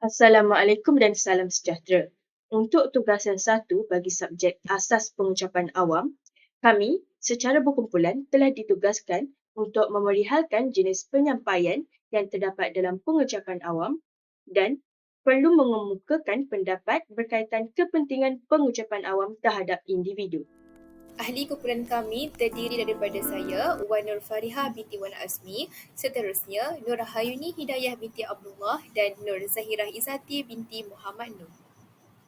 Assalamualaikum dan salam sejahtera. Untuk tugas yang satu bagi subjek asas pengucapan awam, kami secara berkumpulan telah ditugaskan untuk memerihalkan jenis penyampaian yang terdapat dalam pengucapan awam dan perlu mengemukakan pendapat berkaitan kepentingan pengucapan awam terhadap individu. Ahli kumpulan kami terdiri daripada saya, Wan Nur Fariha binti Wan Azmi, seterusnya Nur Rahayuni Hidayah binti Abdullah dan Nur Zahirah Izati binti Muhammad Nur.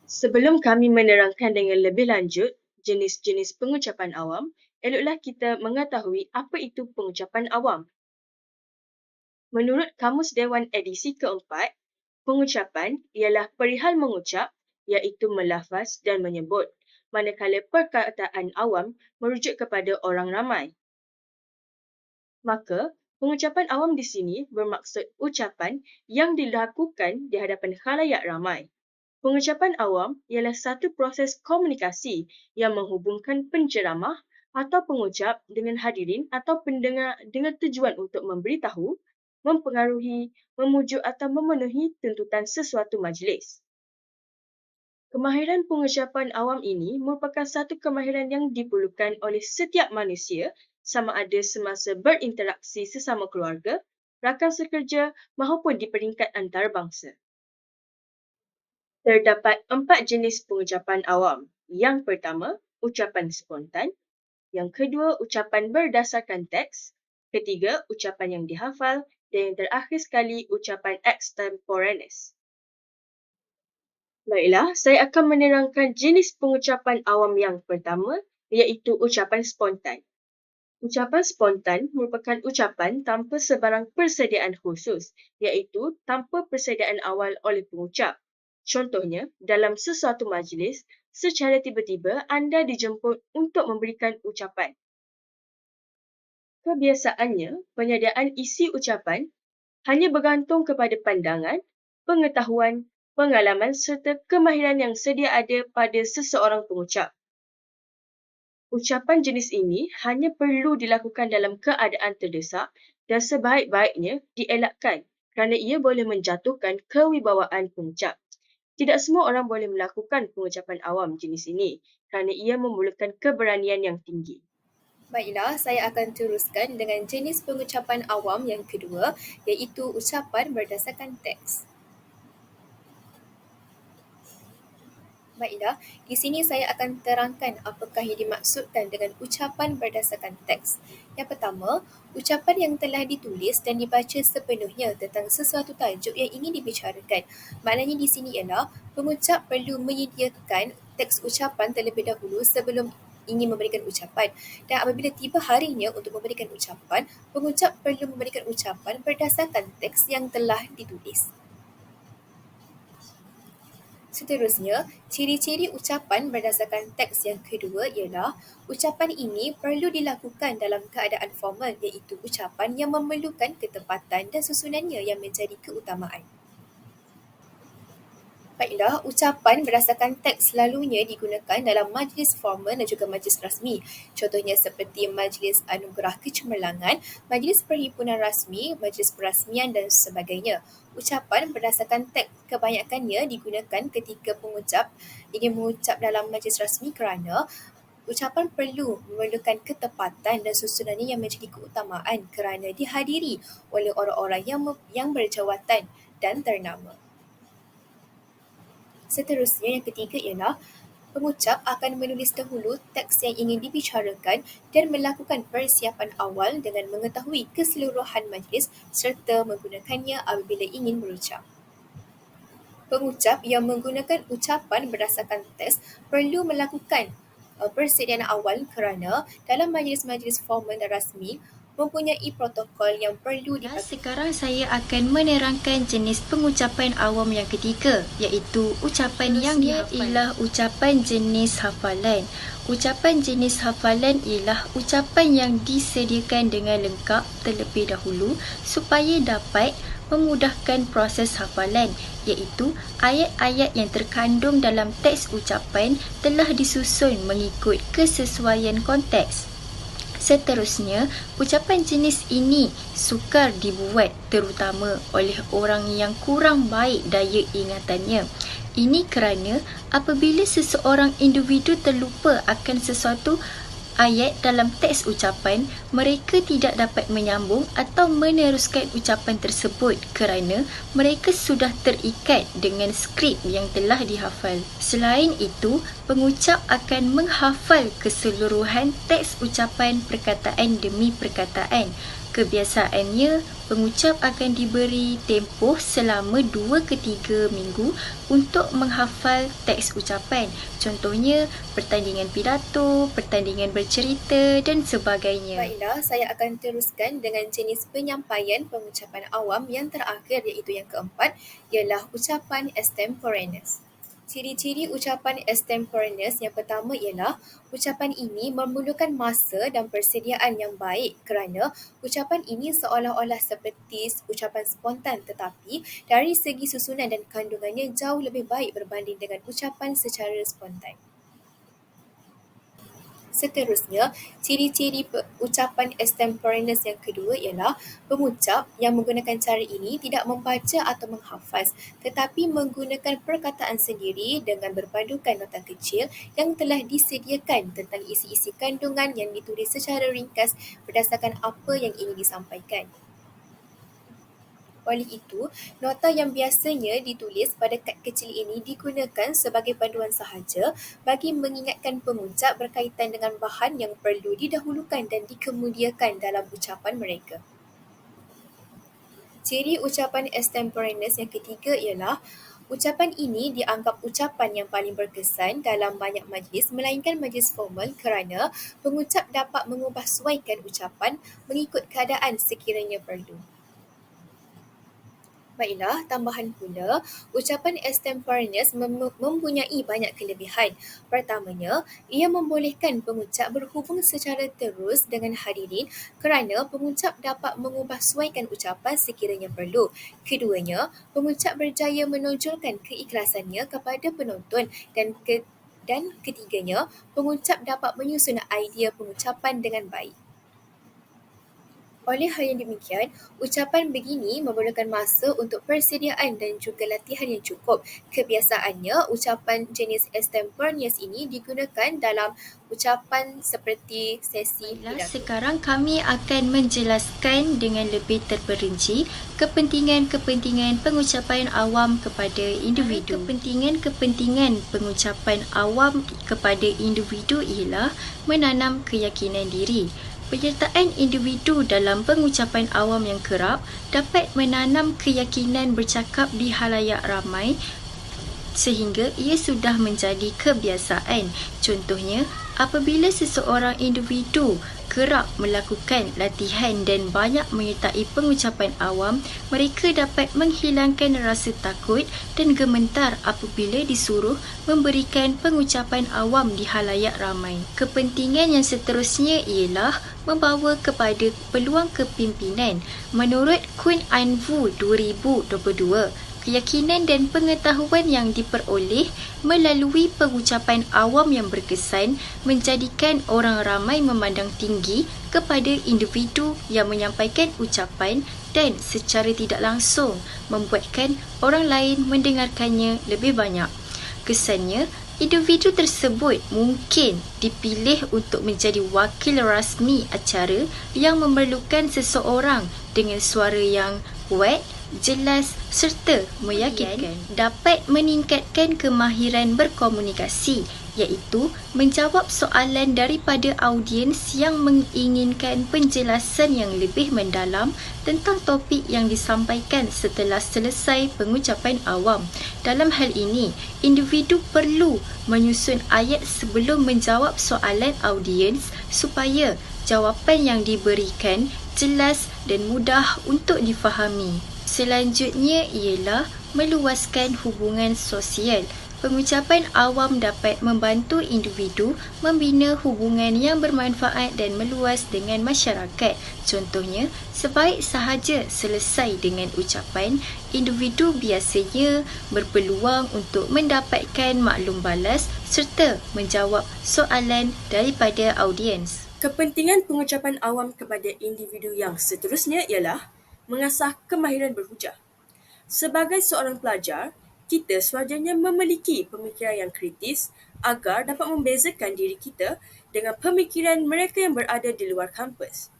Sebelum kami menerangkan dengan lebih lanjut jenis-jenis pengucapan awam, eloklah kita mengetahui apa itu pengucapan awam. Menurut Kamus Dewan edisi keempat, pengucapan ialah perihal mengucap, iaitu melafaz dan menyebut, manakala perkataan awam merujuk kepada orang ramai. Maka, pengucapan awam di sini bermaksud ucapan yang dilakukan di hadapan khalayak ramai. Pengucapan awam ialah satu proses komunikasi yang menghubungkan penceramah atau pengucap dengan hadirin atau pendengar dengan tujuan untuk memberitahu, mempengaruhi, memujuk atau memenuhi tuntutan sesuatu majlis. Kemahiran pengucapan awam ini merupakan satu kemahiran yang diperlukan oleh setiap manusia sama ada semasa berinteraksi sesama keluarga, rakan sekerja maupun di peringkat antarabangsa. Terdapat 4 jenis pengucapan awam. Yang pertama, ucapan spontan. Yang kedua, ucapan berdasarkan teks. Ketiga, ucapan yang dihafal. Dan yang terakhir sekali, ucapan extemporaneous. Baiklah, saya akan menerangkan jenis pengucapan awam yang pertama, iaitu ucapan spontan. Ucapan spontan merupakan ucapan tanpa sebarang persediaan khusus, iaitu tanpa persediaan awal oleh pengucap. Contohnya, dalam sesuatu majlis, secara tiba-tiba anda dijemput untuk memberikan ucapan. Kebiasaannya, penyediaan isi ucapan hanya bergantung kepada pandangan, pengetahuan, pengalaman serta kemahiran yang sedia ada pada seseorang pengucap. Ucapan jenis ini hanya perlu dilakukan dalam keadaan terdesak dan sebaik-baiknya dielakkan kerana ia boleh menjatuhkan kewibawaan pengucap. Tidak semua orang boleh melakukan pengucapan awam jenis ini kerana ia memerlukan keberanian yang tinggi. Baiklah, saya akan teruskan dengan jenis pengucapan awam yang kedua, iaitu ucapan berdasarkan teks. Baiklah, di sini saya akan terangkan apakah yang dimaksudkan dengan ucapan berdasarkan teks. Yang pertama, ucapan yang telah ditulis dan dibaca sepenuhnya tentang sesuatu tajuk yang ingin dibicarakan. Maknanya di sini ialah pengucap perlu menyediakan teks ucapan terlebih dahulu sebelum ingin memberikan ucapan. Dan apabila tiba harinya untuk memberikan ucapan, pengucap perlu memberikan ucapan berdasarkan teks yang telah ditulis. Seterusnya, ciri-ciri ucapan berdasarkan teks yang kedua ialah ucapan ini perlu dilakukan dalam keadaan formal, iaitu ucapan yang memerlukan ketepatan dan susunannya yang menjadi keutamaan. Baiklah, ucapan berdasarkan teks selalunya digunakan dalam majlis formal dan juga majlis rasmi. Contohnya seperti majlis anugerah kecemerlangan, majlis perhimpunan rasmi, majlis perasmian dan sebagainya. Ucapan berdasarkan teks kebanyakannya digunakan ketika pengucap ingin mengucap dalam majlis rasmi kerana ucapan perlu memerlukan ketepatan dan susunannya yang menjadi keutamaan kerana dihadiri oleh orang-orang yang berjawatan dan ternama. Seterusnya, yang ketiga ialah pengucap akan menulis dahulu teks yang ingin dibicarakan dan melakukan persiapan awal dengan mengetahui keseluruhan majlis serta menggunakannya apabila ingin berucap. Pengucap yang menggunakan ucapan berdasarkan teks perlu melakukan persediaan awal kerana dalam majlis-majlis formal dan rasmi mempunyai protokol yang perlu dipatuhi. Sekarang saya akan menerangkan jenis pengucapan awam yang ketiga, iaitu ucapan yang dihafal. Ialah ucapan jenis hafalan. Ucapan jenis hafalan ialah ucapan yang disediakan dengan lengkap terlebih dahulu supaya dapat memudahkan proses hafalan, iaitu ayat-ayat yang terkandung dalam teks ucapan telah disusun mengikut kesesuaian konteks. Seterusnya, ucapan jenis ini sukar dibuat terutama oleh orang yang kurang baik daya ingatannya. Ini kerana apabila seseorang individu terlupa akan sesuatu ayat dalam teks ucapan, mereka tidak dapat menyambung atau meneruskan ucapan tersebut kerana mereka sudah terikat dengan skrip yang telah dihafal. Selain itu, pengucap akan menghafal keseluruhan teks ucapan perkataan demi perkataan. Kebiasaannya, pengucap akan diberi tempoh selama 2 ke 3 minggu untuk menghafal teks ucapan. Contohnya, pertandingan pidato, pertandingan bercerita dan sebagainya. Baiklah, saya akan teruskan dengan jenis penyampaian pengucapan awam yang terakhir iaitu yang keempat ialah ucapan extemporaneous. Ciri-ciri ucapan extemporaneous yang pertama ialah ucapan ini memerlukan masa dan persediaan yang baik kerana ucapan ini seolah-olah seperti ucapan spontan tetapi dari segi susunan dan kandungannya jauh lebih baik berbanding dengan ucapan secara spontan. Seterusnya, ciri-ciri ucapan extemporaneous yang kedua ialah pengucap yang menggunakan cara ini tidak membaca atau menghafaz tetapi menggunakan perkataan sendiri dengan berpadukan nota kecil yang telah disediakan tentang isi-isi kandungan yang ditulis secara ringkas berdasarkan apa yang ingin disampaikan. Oleh itu, nota yang biasanya ditulis pada kad kecil ini digunakan sebagai panduan sahaja bagi mengingatkan pengucap berkaitan dengan bahan yang perlu didahulukan dan dikemudiakan dalam ucapan mereka. Ciri ucapan extemporaneous yang ketiga ialah ucapan ini dianggap ucapan yang paling berkesan dalam banyak majlis melainkan majlis formal kerana pengucap dapat mengubah suaikan ucapan mengikut keadaan sekiranya perlu. Baiklah, tambahan pula, ucapan extemporaneous mempunyai banyak kelebihan. Pertamanya, ia membolehkan pengucap berhubung secara terus dengan hadirin kerana pengucap dapat mengubah suaikan ucapan sekiranya perlu. Keduanya, pengucap berjaya menonjolkan keikhlasannya kepada penonton dan ketiganya, pengucap dapat menyusun idea pengucapan dengan baik. Oleh hal yang demikian, ucapan begini memerlukan masa untuk persediaan dan juga latihan yang cukup. Kebiasaannya, ucapan jenis extemporaneous ini digunakan dalam ucapan seperti sesi pidato. Sekarang kami akan menjelaskan dengan lebih terperinci kepentingan-kepentingan pengucapan awam kepada individu. Kepentingan pengucapan awam kepada individu ialah menanam keyakinan diri. Penyertaan individu dalam pengucapan awam yang kerap dapat menanam keyakinan bercakap di halayak ramai sehingga ia sudah menjadi kebiasaan. Contohnya, apabila seseorang individu kerap melakukan latihan dan banyak menyertai pengucapan awam, mereka dapat menghilangkan rasa takut dan gemetar apabila disuruh memberikan pengucapan awam di halayak ramai. Kepentingan yang seterusnya ialah membawa kepada peluang kepimpinan. Menurut Kun Anfu 2022, keyakinan dan pengetahuan yang diperoleh melalui pengucapan awam yang berkesan menjadikan orang ramai memandang tinggi kepada individu yang menyampaikan ucapan dan secara tidak langsung membuatkan orang lain mendengarkannya lebih banyak. Kesannya, individu tersebut mungkin dipilih untuk menjadi wakil rasmi acara yang memerlukan seseorang dengan suara yang kuat, jelas serta meyakinkan. Dapat meningkatkan kemahiran berkomunikasi iaitu menjawab soalan daripada audiens yang menginginkan penjelasan yang lebih mendalam tentang topik yang disampaikan setelah selesai pengucapan awam. Dalam hal ini, individu perlu menyusun ayat sebelum menjawab soalan audiens supaya jawapan yang diberikan jelas dan mudah untuk difahami. Selanjutnya ialah meluaskan hubungan sosial. Pengucapan awam dapat membantu individu membina hubungan yang bermanfaat dan meluas dengan masyarakat. Contohnya, sebaik sahaja selesai dengan ucapan, individu biasanya berpeluang untuk mendapatkan maklum balas serta menjawab soalan daripada audiens. Kepentingan pengucapan awam kepada individu yang seterusnya ialah mengasah kemahiran berhujah. Sebagai seorang pelajar, kita sewajarnya memiliki pemikiran yang kritis agar dapat membezakan diri kita dengan pemikiran mereka yang berada di luar kampus.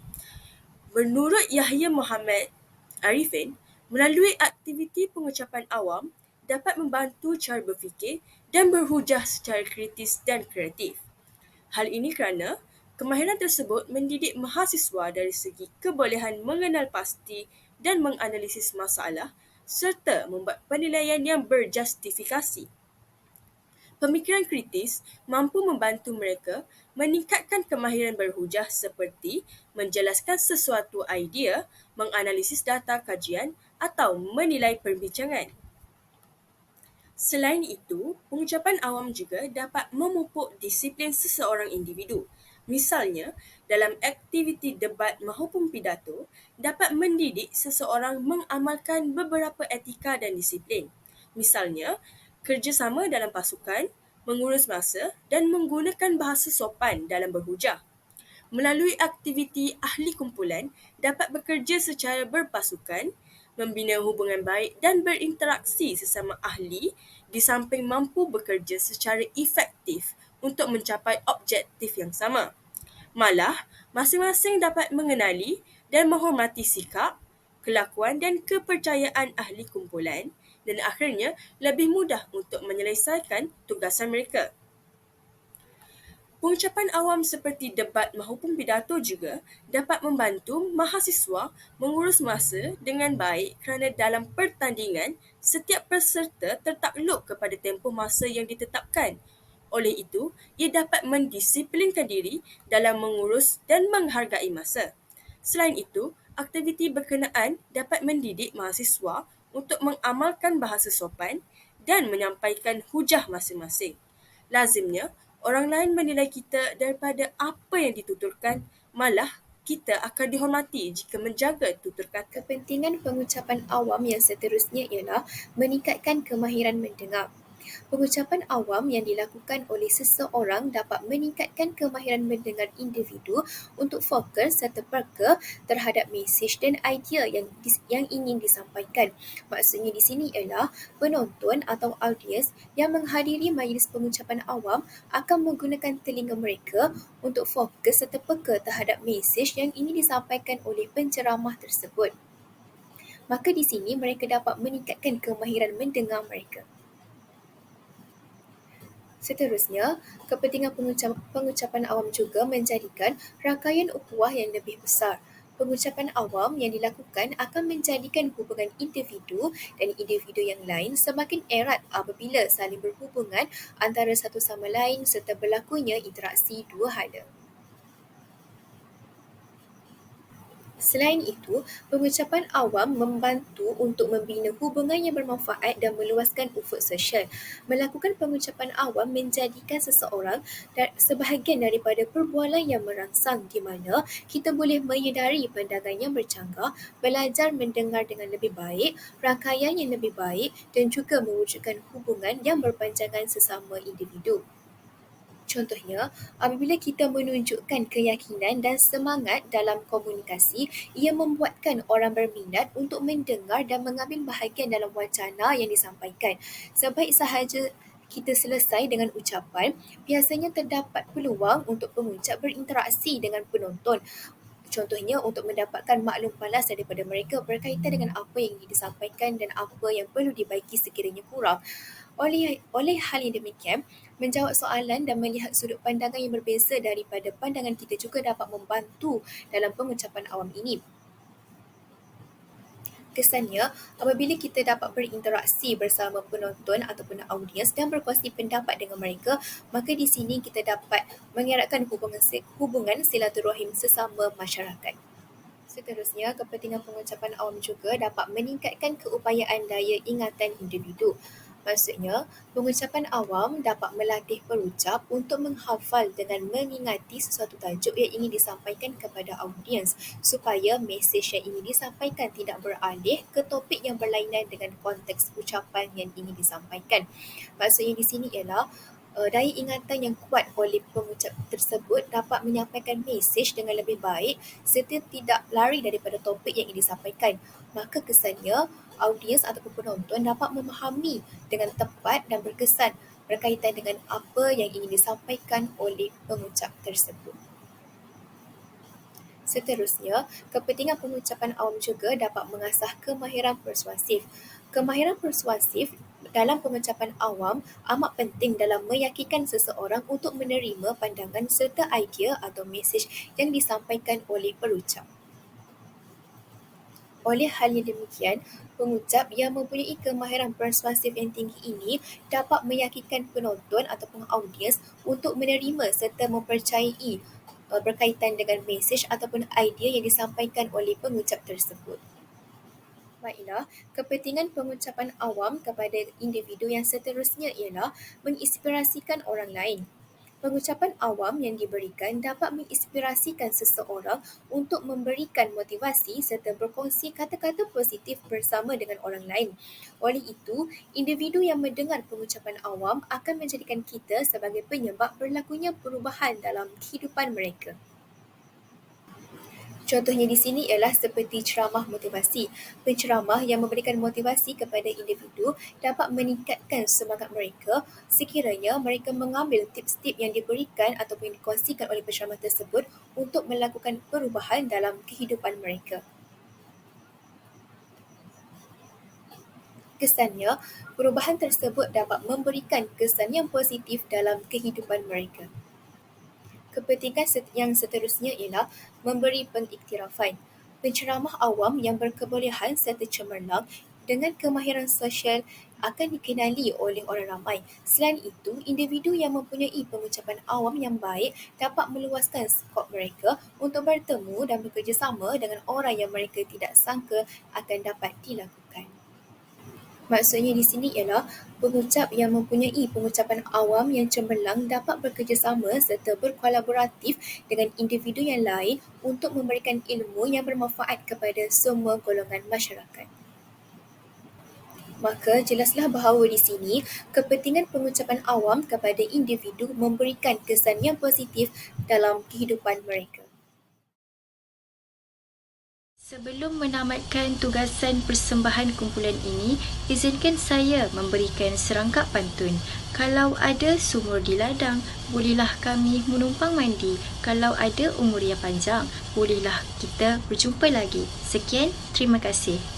Menurut Yahya Muhammad Arifin, melalui aktiviti pengucapan awam dapat membantu cara berfikir dan berhujah secara kritis dan kreatif. Hal ini kerana kemahiran tersebut mendidik mahasiswa dari segi kebolehan mengenal pasti dan menganalisis masalah serta membuat penilaian yang berjustifikasi. Pemikiran kritis mampu membantu mereka meningkatkan kemahiran berhujah seperti menjelaskan sesuatu idea, menganalisis data kajian atau menilai perbincangan. Selain itu, pengucapan awam juga dapat memupuk disiplin seseorang individu. Misalnya, dalam aktiviti debat maupun pidato, dapat mendidik seseorang mengamalkan beberapa etika dan disiplin. Misalnya, kerjasama dalam pasukan, mengurus masa dan menggunakan bahasa sopan dalam berhujah. Melalui aktiviti ahli kumpulan, dapat bekerja secara berpasukan, membina hubungan baik dan berinteraksi sesama ahli di samping mampu bekerja secara efektif untuk mencapai objektif yang sama. Malah, masing-masing dapat mengenali dan menghormati sikap, kelakuan dan kepercayaan ahli kumpulan dan akhirnya lebih mudah untuk menyelesaikan tugasan mereka. Pengucapan awam seperti debat maupun pidato juga dapat membantu mahasiswa mengurus masa dengan baik kerana dalam pertandingan, setiap peserta tertakluk kepada tempoh masa yang ditetapkan. Oleh itu, ia dapat mendisiplinkan diri dalam mengurus dan menghargai masa. Selain itu, aktiviti berkenaan dapat mendidik mahasiswa untuk mengamalkan bahasa sopan dan menyampaikan hujah masing-masing. Lazimnya, orang lain menilai kita daripada apa yang dituturkan, malah kita akan dihormati jika menjaga tutur kata. Kepentingan pengucapan awam yang seterusnya ialah meningkatkan kemahiran mendengar. Pengucapan awam yang dilakukan oleh seseorang dapat meningkatkan kemahiran mendengar individu untuk fokus serta peka terhadap mesej dan idea yang ingin disampaikan. Maksudnya di sini ialah penonton atau audiens yang menghadiri majlis pengucapan awam akan menggunakan telinga mereka untuk fokus serta peka terhadap mesej yang ingin disampaikan oleh penceramah tersebut. Maka di sini mereka dapat meningkatkan kemahiran mendengar mereka. Seterusnya, kepentingan pengucapan awam juga menjadikan rangkaian ukhuwah yang lebih besar. Pengucapan awam yang dilakukan akan menjadikan hubungan individu dan individu yang lain semakin erat apabila saling berhubungan antara satu sama lain serta berlakunya interaksi dua hala. Selain itu, pengucapan awam membantu untuk membina hubungan yang bermanfaat dan meluaskan ufuk sosial. Melakukan pengucapan awam menjadikan seseorang sebahagian daripada perbualan yang merangsang di mana kita boleh menyedari pandangan yang bercanggah, belajar mendengar dengan lebih baik, rangkaian yang lebih baik dan juga mewujudkan hubungan yang berpanjangan sesama individu. Contohnya, apabila kita menunjukkan keyakinan dan semangat dalam komunikasi, ia membuatkan orang berminat untuk mendengar dan mengambil bahagian dalam wacana yang disampaikan. Sebaik sahaja kita selesai dengan ucapan, biasanya terdapat peluang untuk pengucap berinteraksi dengan penonton. Contohnya untuk mendapatkan maklum balas daripada mereka berkaitan dengan apa yang disampaikan dan apa yang perlu dibaiki sekiranya kurang. Oleh hal yang demikian, menjawab soalan dan melihat sudut pandangan yang berbeza daripada pandangan kita juga dapat membantu dalam pengucapan awam ini. Kesannya, apabila kita dapat berinteraksi bersama penonton ataupun audiens dan berkongsi pendapat dengan mereka, maka di sini kita dapat mengeratkan hubungan silaturahim sesama masyarakat. Seterusnya, kepentingan pengucapan awam juga dapat meningkatkan keupayaan daya ingatan individu. Maksudnya, pengucapan awam dapat melatih perucap untuk menghafal dengan mengingati sesuatu tajuk yang ingin disampaikan kepada audiens supaya mesej yang ingin disampaikan tidak beralih ke topik yang berlainan dengan konteks ucapan yang ingin disampaikan. Maksudnya di sini ialah Daya ingatan yang kuat oleh pengucap tersebut dapat menyampaikan mesej dengan lebih baik serta tidak lari daripada topik yang ingin disampaikan. Maka kesannya, audiens ataupun penonton dapat memahami dengan tepat dan berkesan berkaitan dengan apa yang ingin disampaikan oleh pengucap tersebut. Seterusnya, kepentingan pengucapan awam juga dapat mengasah kemahiran persuasif. Kemahiran persuasif dalam pengucapan awam amat penting dalam meyakinkan seseorang untuk menerima pandangan serta idea atau mesej yang disampaikan oleh perucap. Oleh hal yang demikian, pengucap yang mempunyai kemahiran persuasif yang tinggi ini dapat meyakinkan penonton ataupun audiens untuk menerima serta mempercayai berkaitan dengan mesej ataupun idea yang disampaikan oleh pengucap tersebut. Baiklah, kepentingan pengucapan awam kepada individu yang seterusnya ialah menginspirasikan orang lain. Pengucapan awam yang diberikan dapat menginspirasikan seseorang untuk memberikan motivasi serta berkongsi kata-kata positif bersama dengan orang lain. Oleh itu, individu yang mendengar pengucapan awam akan menjadikan kita sebagai penyebab berlakunya perubahan dalam kehidupan mereka. Contohnya di sini ialah seperti ceramah motivasi. Penceramah yang memberikan motivasi kepada individu dapat meningkatkan semangat mereka sekiranya mereka mengambil tips-tips yang diberikan ataupun yang dikongsikan oleh penceramah tersebut untuk melakukan perubahan dalam kehidupan mereka. Kesannya, perubahan tersebut dapat memberikan kesan yang positif dalam kehidupan mereka. Kepentingan yang seterusnya ialah memberi pengiktirafan. Penceramah awam yang berkebolehan serta cemerlang dengan kemahiran sosial akan dikenali oleh orang ramai. Selain itu, individu yang mempunyai pengucapan awam yang baik dapat meluaskan skop mereka untuk bertemu dan bekerjasama dengan orang yang mereka tidak sangka akan dapat dilakukan. Maksudnya di sini ialah pengucap yang mempunyai pengucapan awam yang cemerlang dapat bekerjasama serta berkolaboratif dengan individu yang lain untuk memberikan ilmu yang bermanfaat kepada semua golongan masyarakat. Maka jelaslah bahawa di sini kepentingan pengucapan awam kepada individu memberikan kesan yang positif dalam kehidupan mereka. Sebelum menamatkan tugasan persembahan kumpulan ini, izinkan saya memberikan serangkap pantun. Kalau ada sumur di ladang, bolehlah kami menumpang mandi. Kalau ada umur yang panjang, bolehlah kita berjumpa lagi. Sekian, terima kasih.